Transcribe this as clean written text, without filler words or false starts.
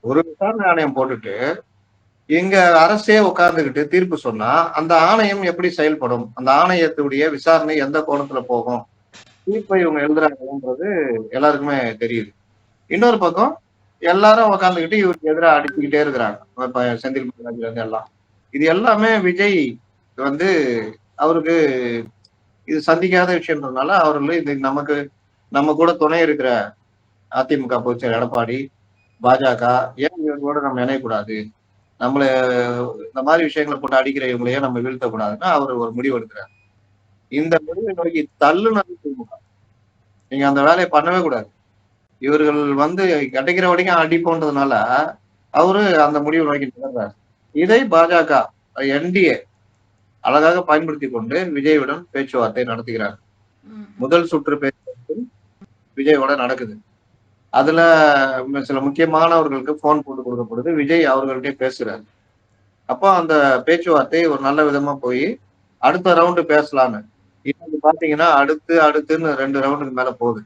ஒரு விசாரணை ஆணையம் போட்டுட்டு, இங்க அரசே உட்கார்ந்துகிட்டு தீர்ப்பு சொன்னா, அந்த ஆணையம் எப்படி செயல்படும்? அந்த ஆணையத்துடைய விசாரணை எந்த கோணத்துல போகும்? தீர்ப்பை இவங்க எழுதுறாங்கன்றது எல்லாருக்குமே தெரியுது. இன்னொரு பக்கம் எல்லாரும் உட்கார்ந்துகிட்டு இவருக்கு எதிரா அடிச்சுக்கிட்டே இருக்கிறாங்க. இப்ப செந்தில் பாலாஜில இருந்து எல்லாம். இது எல்லாமே விஜய் வந்து அவருக்கு இது சந்திக்காத விஷயம்ன்றதுனால, அவர்கள் இது நமக்கு நம்ம கூட துணை இருக்கிற அதிமுக பொதுச் செயலர் எடப்பாடி, பாஜக ஏன் இவங்களோட நம்ம இணையக்கூடாது? நம்மள இந்த மாரி விஷயங்கள போட்டு அடிக்கிற இவங்களையே நம்ம வீழ்த்தக்கூடாதுன்னு அவரு ஒரு முடிவு எடுக்கிறார். இந்த முடிவை நோக்கி தள்ளுனது திமுக. நீங்க அந்த வேலைய பண்ணவே கூடாது. இவர்கள் வந்து கிடைக்கிற வரைக்கும் அடிப்போன்றதுனால, அவரு அந்த முடிவை நோக்கி நகர்றாரு. இதை பாஜக, என்டிஏ அழகாக பயன்படுத்திக் கொண்டு விஜயுடன் பேச்சுவார்த்தை நடத்துகிறார். ம். முதல் சுற்று பேச்சுவார்த்தை விஜயோட நடக்குது. அதுல சில முக்கியமானவர்களுக்கு ஃபோன் போட்டு குடுக்கப்படுது. விஜய் அவர்கள்ட்டயே பேசுறாரு. அப்போ அந்த பேச்சுவார்த்தை ஒரு நல்ல விதமா போயி, அடுத்த ரவுண்டு பேசலான்னு. இன்னைக்கு பார்த்தீங்கன்னா, அடுத்துன்னு 2 ரவுண்டுக்கு மேல போகுது.